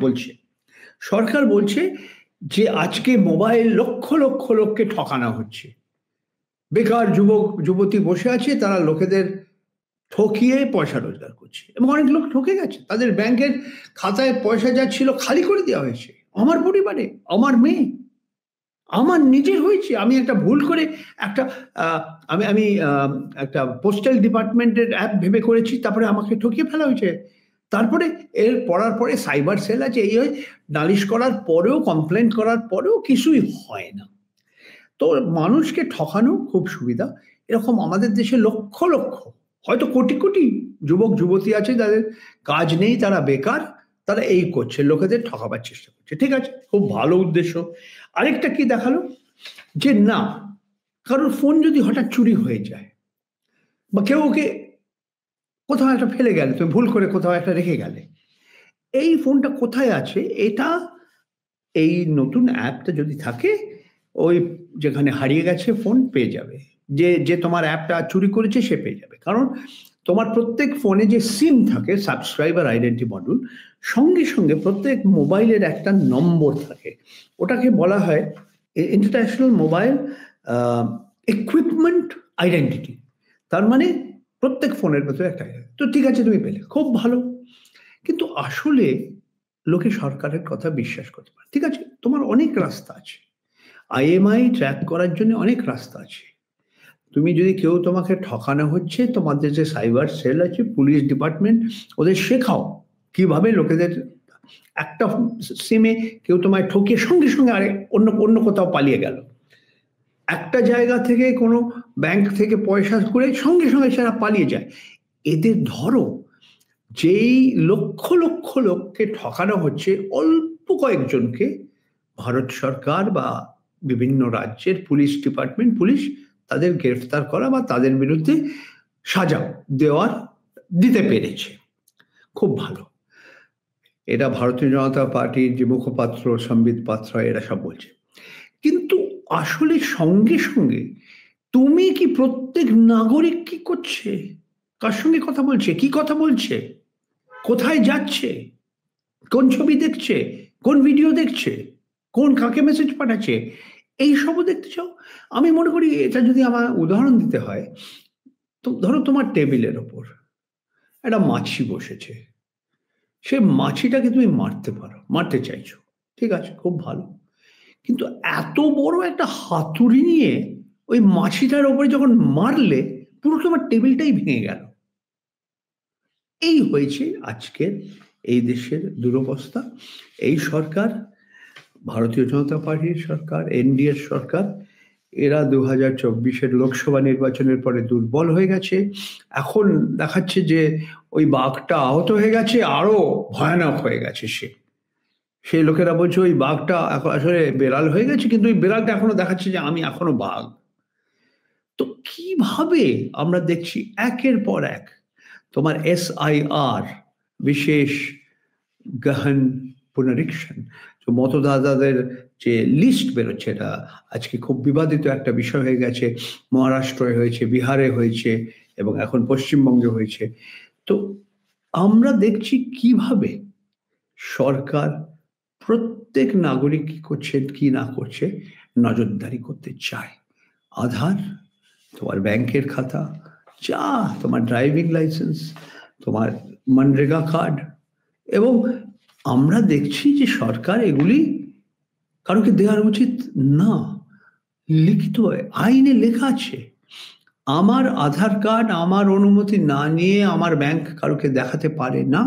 বলছে, সরকার বলছে যে আজকে মোবাইল লক্ষ লক্ষ লোককে ঠকানো হচ্ছে। বেকার যুবক যুবতী বসে আছে, তারা লোকেদের ঠকিয়ে পয়সা রোজগার করছে এবং অনেক লোক ঠকে গেছে। তাদের ব্যাংকের খাতায় পয়সা যা ছিল খালি করে দেওয়া হয়েছে। আমার পরিবারে, আমার মেয়ে, আমার নিজের হয়েছে। আমি একটা ভুল করে একটা আমি আমি একটা পোস্টাল ডিপার্টমেন্টের অ্যাপ ভেবে করেছি, তারপরে আমাকে ঠকিয়ে ফেলা হয়েছে। তারপরে এর পড়ার পরে সাইবার সেল আছে, এই হয়, নালিশ করার পরেও, কমপ্লেন করার পরেও কিছুই হয় না। তো মানুষকে ঠকানো খুব সুবিধা। এরকম আমাদের দেশে লক্ষ লক্ষ, হয়তো কোটি কোটি যুবক যুবতী আছে যাদের কাজ নেই, তারা বেকার, তারা এই করছে, লোকেদের ঠকাবার চেষ্টা করছে। ঠিক আছে, খুব ভালো উদ্দেশ্য। আরেকটা কি দেখালো, যে না, কারোর ফোন যদি হঠাৎ চুরি হয়ে যায় বা কেউ ওকে কোথাও একটা ফেলে গেলে, তুমি ভুল করে কোথাও একটা রেখে গেলে, এই ফোনটা কোথায় আছে এটা, এই নতুন অ্যাপটা যদি থাকে, ওই যেখানে হারিয়ে গেছে ফোন পেয়ে যাবে। যে যে তোমার অ্যাপটা চুরি করেছে সে পেয়ে যাবে। কারণ তোমার প্রত্যেক ফোনে যে সিম থাকে, সাবস্ক্রাইবার আইডেন্টি মডুল, সঙ্গে সঙ্গে প্রত্যেক মোবাইলের একটা নম্বর থাকে। ওটাকে বলা হয় ইন্টারন্যাশনাল মোবাইল ইকুইপমেন্ট আইডেন্টিটি। তার মানে প্রত্যেক ফোনের ভেতরে একটা তো ঠিক আছে, তুমি পেলে খুব ভালো। কিন্তু আসলে লোকে সরকারের কথা বিশ্বাস করতে পারে। ঠিক আছে, তোমার অনেক রাস্তা আছে, আইএমআই ট্র্যাক করার জন্য অনেক রাস্তা আছে। তুমি যদি কেউ তোমাকে ঠকানো হচ্ছে, তোমাদের যে সাইবার সেল আছে, পুলিশ ডিপার্টমেন্ট, ওদের শেখাও কিভাবে লোকেদের, একটা সিমে কেউ তোমায় ঠকিয়ে সঙ্গে সঙ্গে আরে অন্য অন্য কোথাও পালিয়ে গেল, একটা জায়গা থেকে কোনো ব্যাংক থেকে পয়সা করে সঙ্গে সঙ্গে সেটা পালিয়ে যায়, এদের ধরো। যেই লক্ষ লক্ষ লোককে ঠকানো হচ্ছে, অল্প কয়েকজনকে ভারত সরকার বা বিভিন্ন রাজ্যের পুলিশ ডিপার্টমেন্ট, পুলিশ তাদের গ্রেফতার করা বা তাদের বিরুদ্ধে সাজা দিতে পেরেছে। খুব ভালো। এটা ভারতীয় জনতা পার্টির যে মুখপাত্র সম্বিত পাত্র, এরা সব বলছে। কিন্তু আসলে সঙ্গে সঙ্গে তুমি কি, প্রত্যেক নাগরিক কি করছে, কার সঙ্গে কথা বলছে, কি কথা বলছে, কোথায় যাচ্ছে, কোন ছবি দেখছে, কোন ভিডিও দেখছে, কোন কাকে মেসেজ পাঠাচ্ছে, এই সবও দেখতে চাও। আমি মনে করি এটা যদি আমার উদাহরণ দিতে হয়, তো ধরো তোমার টেবিলের ওপর একটা মাছি বসেছে, সে মাছিটাকে তুমি মারতে পারো, মারতে চাইছো, ঠিক আছে, খুব ভালো। কিন্তু এত বড় একটা হাতুড়ি নিয়ে ওই মাছিটার ওপরে যখন মারলে, পুরো তোমার টেবিলটাই ভেঙে গেল। এই হয়েছে আজকের এই দেশের দুরবস্থা। এই সরকার, ভারতীয় জনতা পার্টির সরকার, এনডিএর সরকার, এরা 2024-এর লোকসভা নির্বাচনের পরে দুর্বল হয়ে গেছে। এখন দেখাচ্ছে যে ওই বাঘটা আহত হয়ে গেছে, আরো ভয়ানক হয়ে গেছে সে। সেই লোকেরা বলছে ওই বাঘটা এখন আসলে বেড়াল হয়ে গেছে, কিন্তু ওই বেড়ালটা এখনো দেখাচ্ছে যে আমি এখনো বাঘ। তো কিভাবে আমরা দেখছি একের পর এক তোমার এসআইআর, বিশেষ গহন পুনরীক্ষণ, তো মতদাতাদের যে লিস্ট বেরোচ্ছে, এটা আজকে খুব বিবাদিত একটা বিষয় হয়ে গেছে। মহারাষ্ট্রে হয়েছে, বিহারে হয়েছে এবং এখন পশ্চিমবঙ্গে হয়েছে। তো আমরা দেখছি কিভাবে সরকার প্রত্যেক নাগরিক কি করছে কি না করছে নজরদারি করতে চায়। আধার, তোমার ব্যাংকের খাতা, যা, তোমার ড্রাইভিং লাইসেন্স, তোমার মনরেগা কার্ড, এবং আমরা দেখছি যে সরকার এগুলি কারোকে দেওয়ার উচিত না। লিখিত আইনে লেখা আছে, আমার আধার কার্ড আমার অনুমতি না নিয়ে আমার ব্যাংক কারোকে দেখাতে পারে না।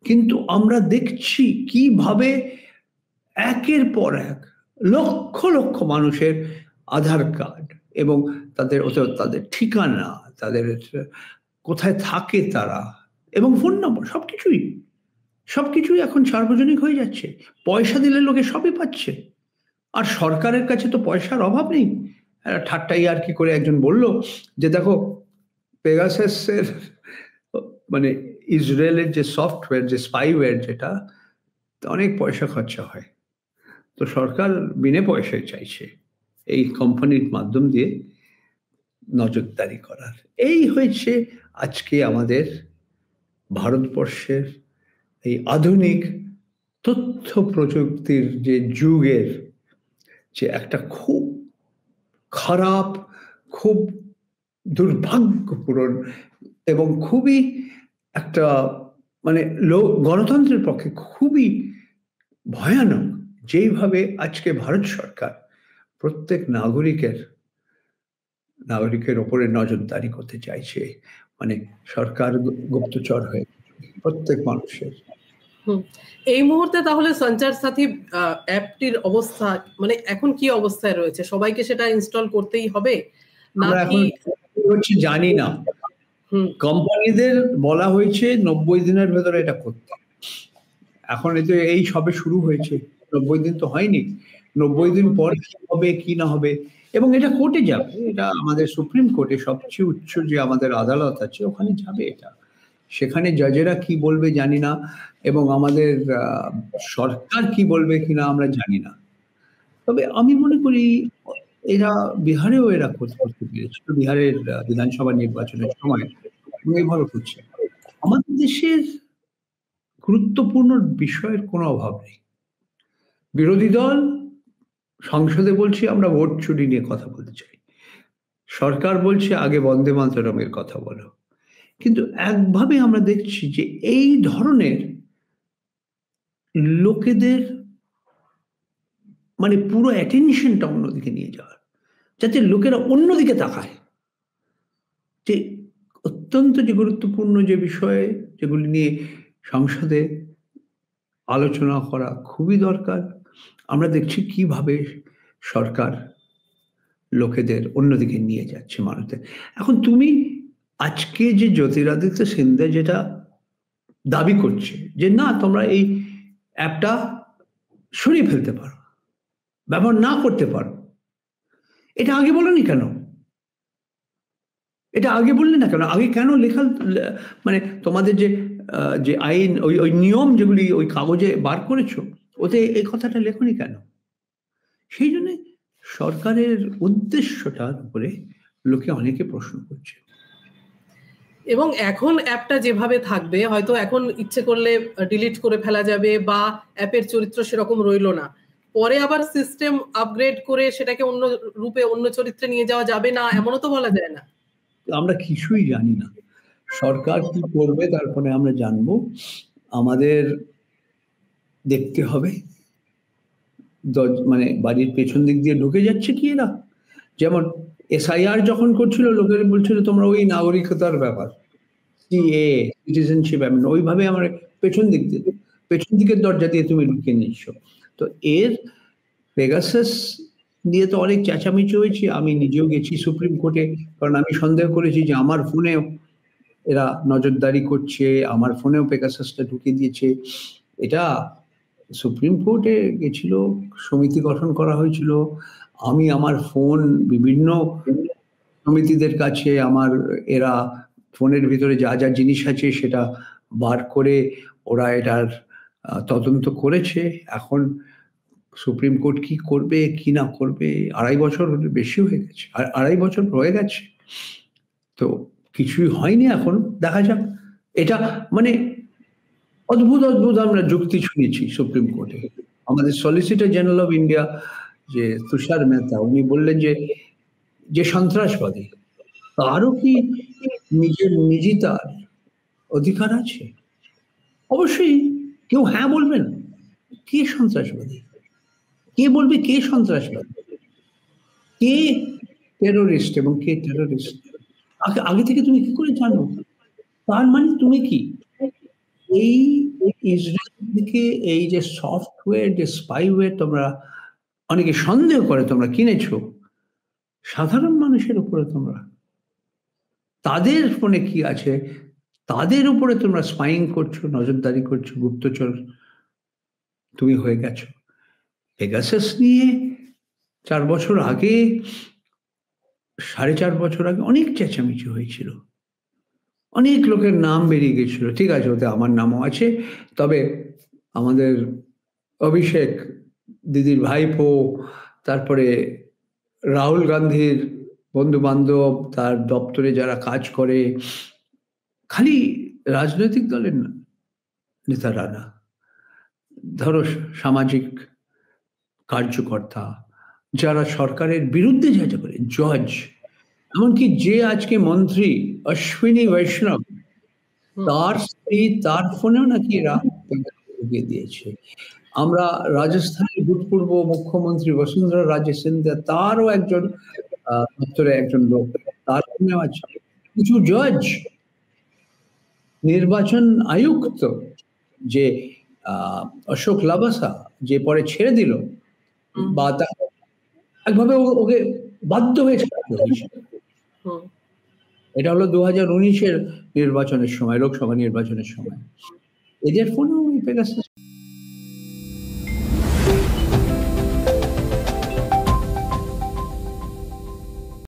কিন্তু আমরা দেখছি কিভাবে একের পর এক লক্ষ লক্ষ মানুষের আধার কার্ড এবং তাদের ঠিকানা, তাদের কোথায় থাকে তারা, এবং ফোন নম্বর, সবকিছুই এখন সার্বজনিক হয়ে যাচ্ছে। পয়সা দিলে লোকে সবই পাচ্ছে। আর সরকারের কাছে তো পয়সার অভাব নেই। ঠাট্টা ইয়ার্কি করে একজন বলল যে দেখো, পেগাসাসের মানে ইসরায়েলের যে সফটওয়্যার, যে স্পাইওয়্যার, যেটা অনেক পয়সা খরচা হয়, তো সরকার বিনে পয়সায় চাইছে এই কোম্পানির মাধ্যম দিয়ে নজরদারি করার। এই হয়েছে আজকে আমাদের ভারতবর্ষের এই আধুনিক তথ্য প্রযুক্তির যে যুগের যে একটা খুব খারাপ, খুব দুর্ভাগ্যপূরণ এবং খুবই একটা মানে গণতন্ত্রের পক্ষে খুবই ভয়ানক, যেইভাবে আজকে ভারত সরকার প্রত্যেক নাগরিকের ওপরে নজরদারি করতে চাইছে। মানে সরকার গুপ্তচর হয়ে প্রত্যেক মানুষের। এই মুহূর্তে তাহলে সঞ্চার সাথী অ্যাপটির অবস্থা মানে এখন কি অবস্থায় রয়েছে? সবাইকে সেটা ইনস্টল করতেই হবে নাকি হচ্ছে জানি না। কোম্পানিদের বলা হয়েছে 90 দিনের ভেতরে এটা করতে। এখন এতে এই সবে শুরু হয়েছে, 90 দিন তো হয়নি। 90 দিন পর কি হবে কি না হবে, এবং এটা কোর্টে যাবে, এটা আমাদের সুপ্রিম কোর্টে সবচেয়ে উচ্চ যে আমাদের আদালত আছে ওখানে যাবে এটা। সেখানে জজেরা কি বলবে জানি না, এবং আমাদের সরকার কি বলবে কিনা আমরা জানি না। তবে আমি মনে করি এরা বিহারেও এরা করতে পেরেছিল, বিহারের বিধানসভা নির্বাচনের সময় ভালো করছে। আমাদের দেশের গুরুত্বপূর্ণ বিষয়ের কোনো অভাব নেই। বিরোধী দল সংসদে বলছে আমরা ভোট চুরি নিয়ে কথা বলতে চাই, সরকার বলছে আগে বন্দে মাতরমের কথা বলো। কিন্তু একভাবে আমরা দেখছি যে এই ধরনের লোকেদের মানে পুরো অ্যাটেনশনটা অন্যদিকে নিয়ে যাওয়া, যাতে লোকেরা অন্যদিকে তাকায়, যে অত্যন্ত যে গুরুত্বপূর্ণ যে বিষয়ে যেগুলি নিয়ে সংসদে আলোচনা করা খুবই দরকার, আমরা দেখছি কিভাবে সরকার লোকেদের অন্যদিকে নিয়ে যাচ্ছে মানুষদের। এখন তুমি আজকে যে জ্যোতিরাদিত্য সিন্ধিয়া যেটা দাবি করছে যে না তোমরা এই অ্যাপটা সরিয়ে ফেলতে পারো, ব্যবহার না করতে পারো, এটা আগে বলনি কেন? এটা আগে বললে না কেন? আগে কেন লেখা মানে তোমাদের যে আইন ওই নিয়ম যেগুলি ওই কাগজে বার করেছো ওতে এই কথাটা লেখনি কেন? সেই জন্য সরকারের উদ্দেশ্যটার উপরে লোকে অনেকে প্রশ্ন করছে। এবং এখন অ্যাপটা যেভাবে থাকবে হয়তো এখন ইচ্ছে করলে ডিলিট করে ফেলা যাবে বা অ্যাপের চরিত্র সেরকম রইলো না, পরে আবার সিস্টেম আপগ্রেড করে সেটাকে অন্য রূপে অন্য চরিত্রে নিয়ে যাওয়া যাবে না, এমনও তো বলা যায় না। আমরা কিছুই জানি না, সরকার কি করবে তারপরে আমরা জানবো। আমাদের দেখতে হবে মানে বাড়ির পেছন দিক দিয়ে ঢুকে যাচ্ছে কি এরা। যেমন এসআইআর যখন করছিল লোকের বলছিল তোমরা ওই নাগরিকতার ব্যাপার সিএ সিটিজেনশিপ এমন ওইভাবে আমার পেছন দিকের দরজা দিয়ে তুমি ঢুকে নিচ্ছ। তো এর পেগাসাস নিয়ে তো অনেক চেঁচামেচি হয়েছে, আমি নিজেও গেছি সুপ্রিম কোর্টে, কারণ আমি সন্দেহ করেছি যে আমার ফোনেও এরা নজরদারি করছে, আমার ফোনেও পেগাসাসটা ঢুকে দিয়েছে। এটা সুপ্রিম কোর্টে গেছিল, সমিতি গঠন করা হয়েছিল, আমি আমার ফোন বিভিন্ন সমিতিদের কাছে আমার এরা ফোনের ভিতরে যা যা জিনিস আছে সেটা বার করে ওরা এটার তদন্ত করেছে। এখন সুপ্রিম কোর্ট কি করবে কি না করবে, 2.5 বছর বেশি হয়ে গেছে, 2.5 বছর হয়ে গেছে, তো কিছুই হয়নি। এখন দেখা যাক। এটা মানে অদ্ভুত আমরা যুক্তি শুনেছি সুপ্রিম কোর্টে। আমাদের সলিসিটর জেনারেল অফ ইন্ডিয়া যে তুষার মেহতা উনি বললেন যে সন্ত্রাসবাদী তারও কি নিজের অধিকার আছে? অবশ্যই কেউ হ্যাঁ বলবেন, কে সন্ত্রাসবাদী, কে বলবে কে সন্ত্রাসবাদী, কে টেরোরিস্ট এবং কে টেরোরিস্ট আগে থেকে তুমি কি করে জানো? তার মানে তুমি কি এই ইসরায়েল থেকে এই যে সফটওয়্যার যে স্পাইওয়্যার তোমরা অনেকে সন্দেহ করে তোমরা কিনেছো, সাধারণ মানুষের উপরে তোমরা তাদের ফোনে কি আছে তাদের উপরে তোমরা স্পাইং করছো, নজরদারি করছো, গুপ্তচর তুমি হয়ে গেছো। পেগাসাস নিয়ে 4 বছর আগে 4.5 বছর আগে অনেক চেঁচামেচি হয়েছিল, অনেক লোকের নাম বেরিয়ে গেছিল। ঠিক আছে, ওতে আমার নামও আছে, তবে আমাদের অভিষেক দিদির ভাইপো, তারপরে রাহুল গান্ধীর বন্ধু বান্ধব, তার দপ্তরে যারা কাজ করে, খালি রাজনৈতিক দলের নেতারা না, ধরো সামাজিক কার্যকর্তা, যারা সরকারের বিরুদ্ধে যা যা করে, জজ, এমনকি যে আজকে মন্ত্রী অশ্বিনী বৈষ্ণব, তার স্ত্রী, তার ফোনেও নাকি এরা ঢুকিয়ে দিয়েছে। আমরা রাজস্থানের ভূতপূর্ব মুখ্যমন্ত্রী বসুন্ধরা রাজে সিন্ধিয়া, তারও একজন দপ্তরে একজন লোক, তার ফোনেও আছে। কিছু জজ, নির্বাচন আয়ুক্ত যে অশোক লাবাসা, যে পরে ছেড়ে দিল, বা একভাবে ওকে বাধ্য হয়ে ছাড়তে হয়েছিল। এটা হলো 2019-এর নির্বাচনের সময়, লোকসভা নির্বাচনের সময়। এদের ফোনেও পেগাসাস